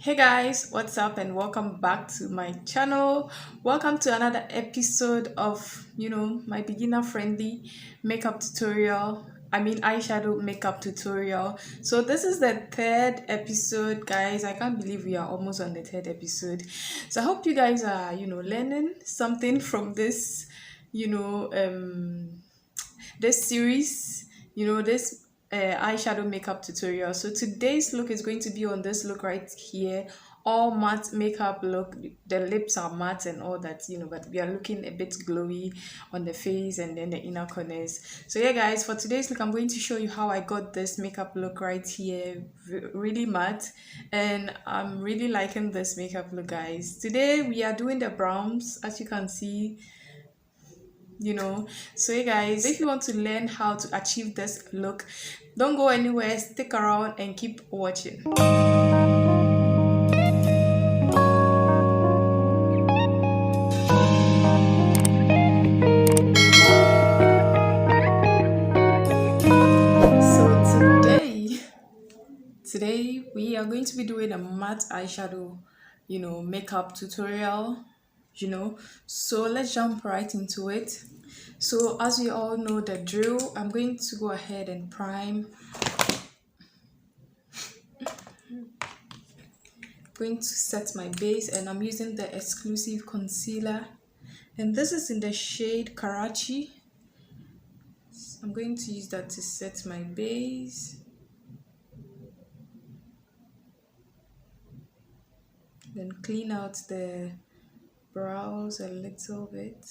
Hey guys, what's up and welcome back to my channel. Welcome to another episode of my beginner friendly makeup tutorial. Eyeshadow makeup tutorial. So this is the third episode, guys. I can't believe we are almost on the third episode. So I hope you guys are learning something from this you know this series, this eyeshadow makeup tutorial. So today's look is going to be on this look right here, all matte makeup look. The lips are matte and all that, but we are looking a bit glowy on the face and then the inner corners. So yeah guys, for today's look I'm going to show you how I got this makeup look right here, really matte, and I'm really liking this makeup look, guys. Today we are doing the browns, as you can see. So hey guys, if you want to learn how to achieve this look, don't go anywhere, stick around and keep watching. So today we are going to be doing a matte eyeshadow makeup tutorial. So let's jump right into it. So as we all know the drill, I'm going to go ahead and prime. Going to set my base, and I'm using the exclusive concealer, and this is in the shade Karachi. I'm going to use that to set my base. Then clean out the brows a little bit.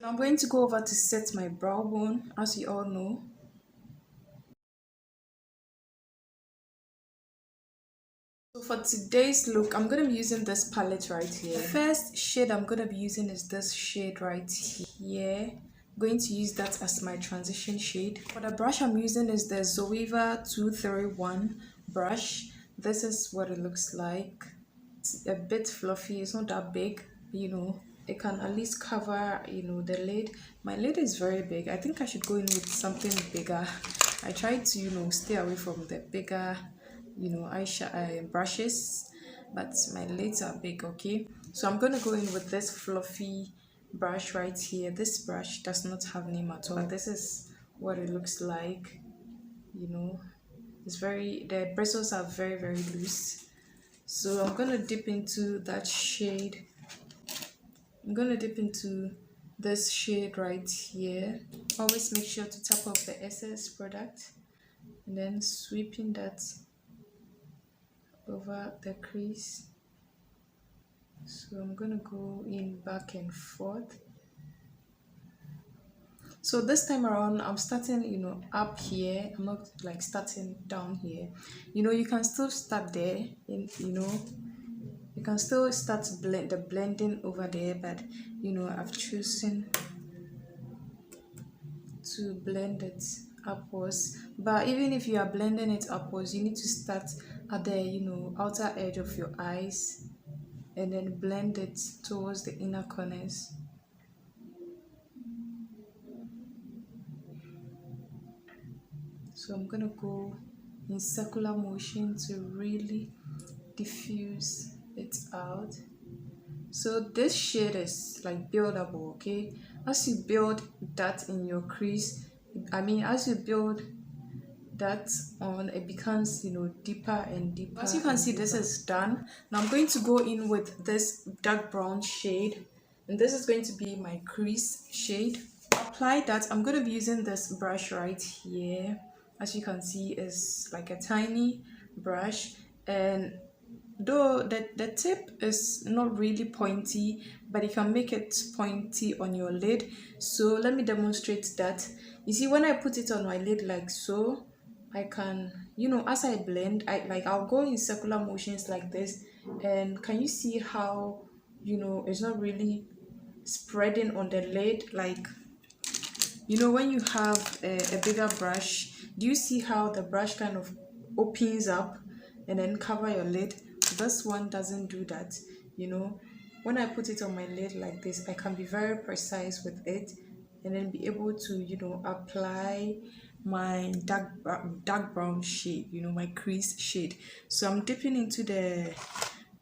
Now I'm going to go over to set my brow bone, as you all know. So for today's look, I'm going to be using this palette right here. The first shade I'm going to be using is this shade right here. I'm going to use that as my transition shade. For the brush I'm using is the Zoeva 231 brush. This is what it looks like. It's a bit fluffy, it's not that big, it can at least cover the lid. My lid is very big. I think I should go in with something bigger. I try to stay away from the bigger eyeshadow brushes, but my lids are big. Okay, so I'm gonna go in with this fluffy brush right here. This brush does not have name at all, but this is what it looks like. The bristles are very, very loose. So I'm gonna dip into that shade. I'm gonna dip into this shade right here. Always make sure to tap off the excess product and then sweeping that over the crease. So I'm gonna go in back and forth. So this time around I'm starting up here. I'm not like starting down here. You can still start there, and you can still start the blending over there, but I've chosen to blend it upwards. But even if you are blending it upwards, you need to start at the outer edge of your eyes and then blend it towards the inner corners. So I'm gonna go in circular motion to really diffuse it out. So this shade is like buildable, okay? As you build that in your crease, as you build that on, it becomes deeper and deeper. As you can see, this is done. Now I'm going to go in with this dark brown shade, and this is going to be my crease shade. Apply that. I'm going to be using this brush right here. As you can see, is like a tiny brush, and though the tip is not really pointy, but you can make it pointy on your lid. So let me demonstrate that. You see, when I put it on my lid like so, I can as I blend, I'll go in circular motions like this, and can you see how it's not really spreading on the lid? Like when you have a bigger brush, do you see how the brush kind of opens up and then cover your lid? this one doesn't do that. You know, when I put it on my lid like this, I can be very precise with it and then be able to, you know, apply my dark brown shade, you know, my crease shade. So I'm dipping into the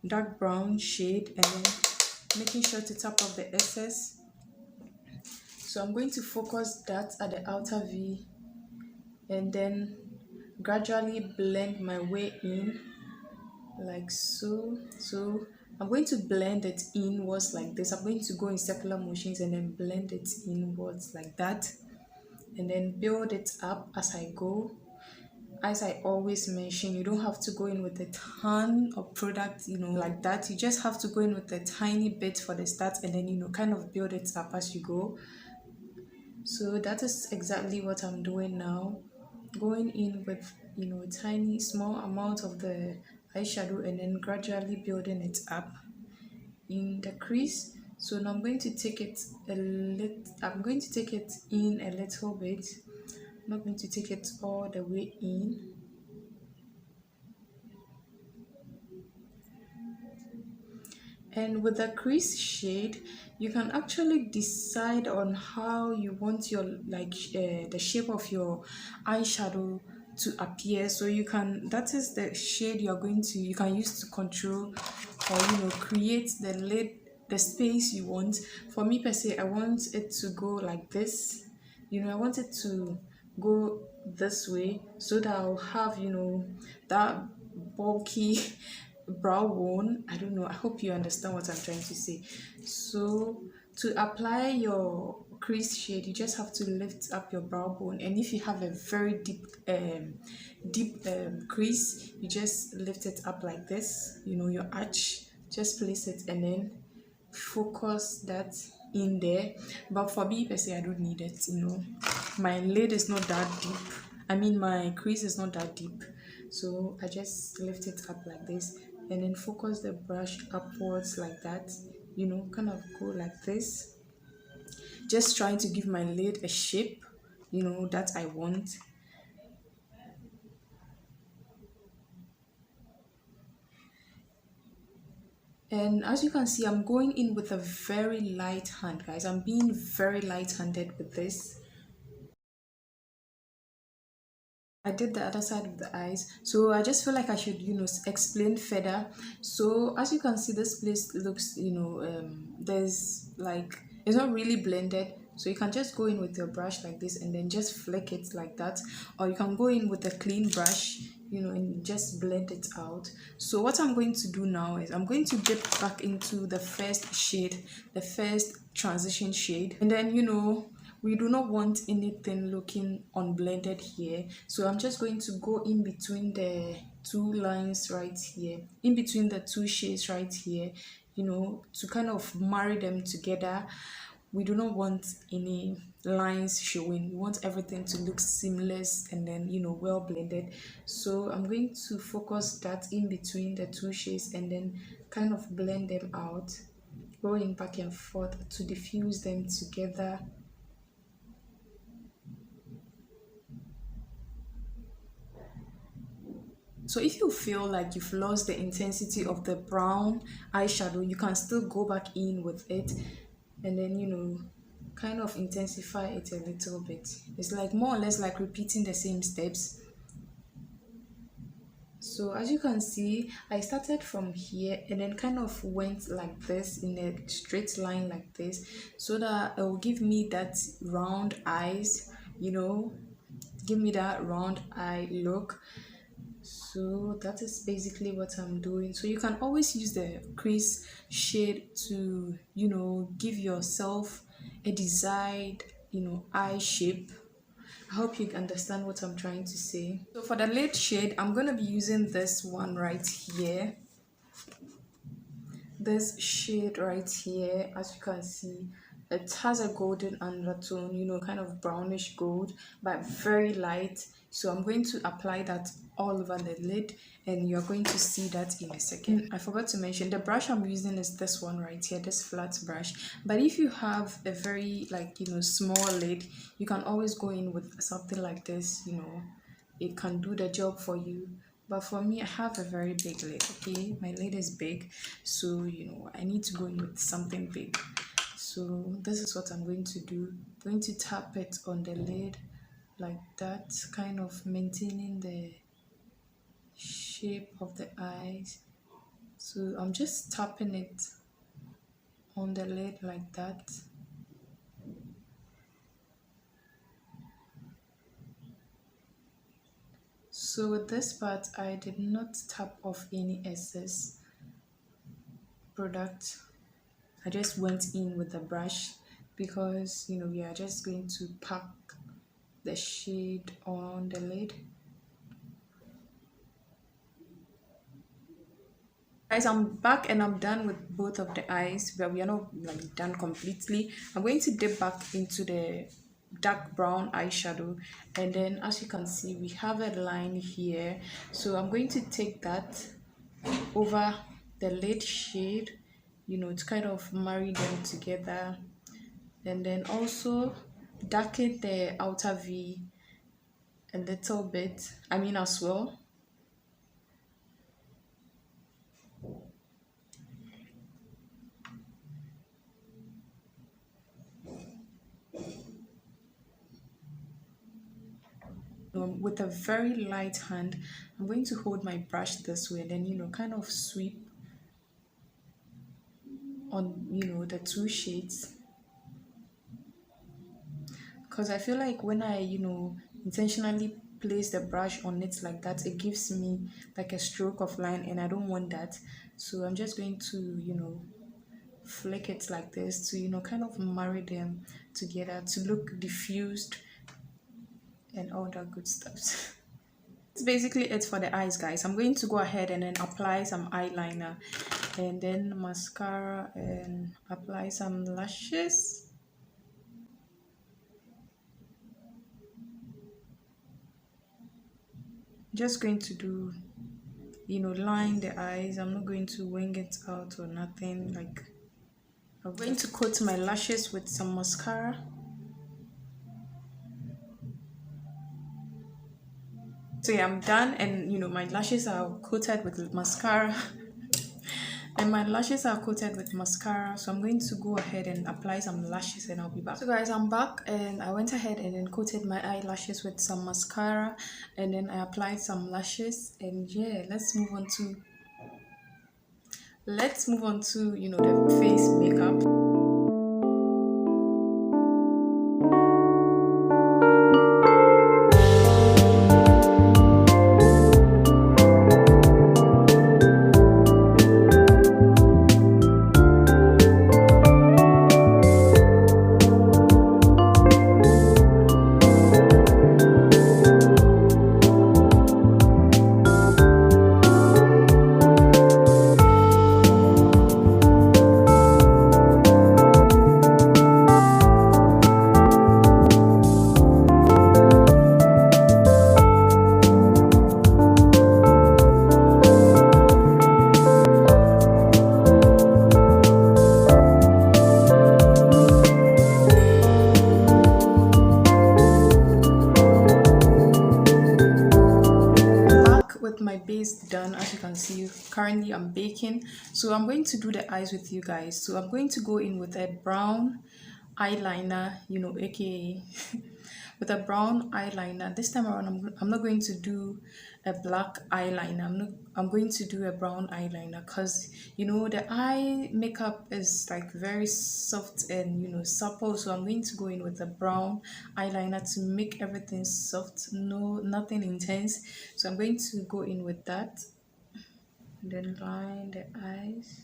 dark brown shade and then making sure to tap off the excess. So I'm going to focus that at the outer V and then gradually blend my way in like so. So I'm going to blend it inwards like this. I'm going to go in circular motions and then blend it inwards like that and then build it up as I go. As I always mention, you don't have to go in with a ton of product, you know, like that. You just have to go in with a tiny bit for the start and then, you know, kind of build it up as you go. So that is exactly what I'm doing now, going in with, you know, a tiny small amount of the eyeshadow and then gradually building it up in the crease. So now I'm going to take it I'm going to take it in a little bit. I'm not going to take it all the way in. And with the crease shade, you can actually decide on how you want your the shape of your eyeshadow to appear. So you can, that is the shade you're going to, you can use to control or, you know, create the lid, the space you want. For me per se, I want it to go like this. You know, I want it to go this way so that I'll have, you know, that bulky brow bone. I don't know, I hope you understand what I'm trying to say. So to apply your crease shade, you just have to lift up your brow bone, and if you have a very deep crease, you just lift it up like this, you know, your arch, just place it and then focus that in there. But for me per se, I don't need it, you know, my lid is not that deep, I mean my crease is not that deep, so I just lift it up like this and then focus the brush upwards like that, you know, kind of go like this, just trying to give my lid a shape, you know, that I want. And as you can see, I'm going in with a very light hand, guys. I'm being very light-handed with this. I did the other side of the eyes, so I just feel like I should, you know, explain further. So as you can see, this place looks, you know, there's like, it's not really blended, so you can just go in with your brush like this and then just flick it like that, or you can go in with a clean brush, you know, and just blend it out. So what I'm going to do now is I'm going to dip back into the first shade, the first transition shade, and then, you know, we do not want anything looking unblended here, so I'm just going to go in between the two lines right here, in between the two shades right here, you know, to kind of marry them together. We do not want any lines showing, we want everything to look seamless and then, you know, well blended. So I'm going to focus that in between the two shades and then kind of blend them out, going back and forth to diffuse them together. So if you feel like you've lost the intensity of the brown eyeshadow, you can still go back in with it and then, you know, kind of intensify it a little bit. It's like more or less like repeating the same steps. So as you can see, I started from here and then kind of went like this in a straight line like this, so that it will give me that round eyes, you know, give me that round eye look. So that is basically what I'm doing. So you can always use the crease shade to, you know, give yourself a desired, you know, eye shape. I hope you understand what I'm trying to say. So for the lid shade, I'm going to be using this one right here. This shade right here, as you can see, it has a golden undertone, you know, kind of brownish gold, but very light. So I'm going to apply that all over the lid and you're going to see that in a second. I forgot to mention the brush I'm using is this one right here, this flat brush. But if you have a very, like, you know, small lid, you can always go in with something like this, you know, it can do the job for you. But for me, I have a very big lid, okay? My lid is big, so I need to go in with something big. So this is what I'm going to do. I'm going to tap it on the lid like that, kind of maintaining the shape of the eyes. So I'm just tapping it on the lid like that. So with this part, I did not tap off any excess product. I just went in with the brush because we are just going to pack the shade on the lid. Guys, I'm back and I'm done with both of the eyes, but we are not like done completely. I'm going to dip back into the dark brown eyeshadow, and then as you can see, we have a line here. So I'm going to take that over the lid shade, to kind of marry them together, and then also darken the outer V a little bit, I mean as well. With a very light hand, I'm going to hold my brush this way and then kind of sweep on the two shades, because I feel like when I intentionally place the brush on it like that, it gives me like a stroke of line and I don't want that. So I'm just going to flick it like this to kind of marry them together to look diffused and all that good stuff. That's basically it for the eyes, guys. I'm going to go ahead and then apply some eyeliner and then mascara and apply some lashes. Just going to do line the eyes. I'm not going to wing it out or nothing. Like, I'm going to coat my lashes with some mascara. So yeah, I'm done, and my lashes are coated with mascara. And my lashes are coated with mascara, so I'm going to go ahead and apply some lashes and I'll be back. So guys, I'm back and I went ahead and then coated my eyelashes with some mascara and then I applied some lashes, and yeah, let's move on to the face makeup. With my base done, as you can see, currently I'm baking, so I'm going to do the eyes with you guys. So I'm going to go in with a brown eyeliner, aka with a brown eyeliner. This time around, I'm not going to do a black eyeliner. I'm going to do a brown eyeliner because the eye makeup is like very soft and supple. So I'm going to go in with a brown eyeliner to make everything soft, nothing intense. So I'm going to go in with that, then line the eyes.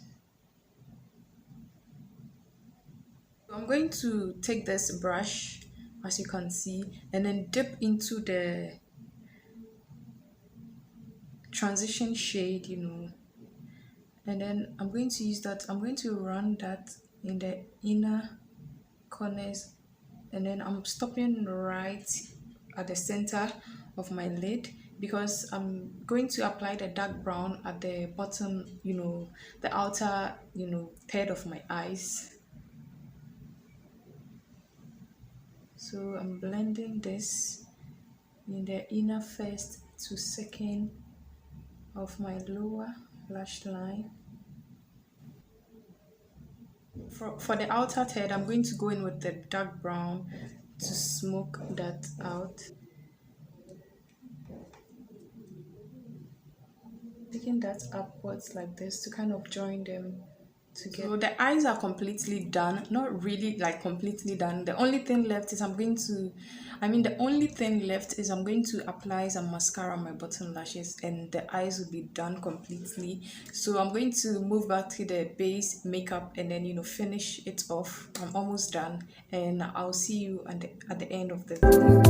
I'm going to take this brush, as you can see, and then dip into the transition shade, and then I'm going to use that. I'm going to run that in the inner corners, and then I'm stopping right at the center of my lid because I'm going to apply the dark brown at the bottom, the outer, third of my eyes. So I'm blending this in the inner first to second of my lower lash line. For the outer third, I'm going to go in with the dark brown to smoke that out. Taking that upwards like this to kind of join them together. So the eyes are completely done. Not really like completely done. The only thing left is the only thing left is I'm going to apply some mascara on my bottom lashes and the eyes will be done completely. So I'm going to move back to the base makeup and then, finish it off. I'm almost done and I'll see you at the end of the video.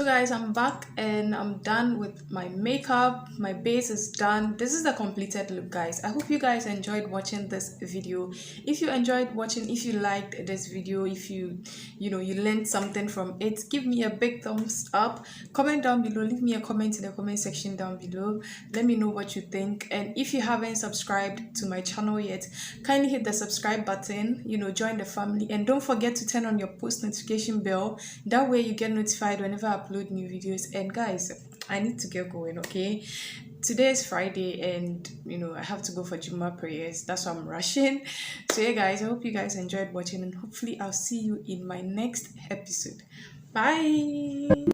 Guys, I'm back and I'm done with my makeup. My base is done. This is the completed look, guys. I hope you guys enjoyed watching this video. If you enjoyed watching, if you liked this video, if you learned something from it, give me a big thumbs up. Comment down below. Leave me a comment in the comment section down below. Let me know what you think. And if you haven't subscribed to my channel yet, kindly hit the subscribe button, join the family, and don't forget to turn on your post notification bell. That way you get notified whenever I upload new videos. And guys, I need to get going, okay? Today is Friday and I have to go for Juma prayers. That's why I'm rushing. So yeah guys, I hope you guys enjoyed watching and hopefully I'll see you in my next episode. Bye.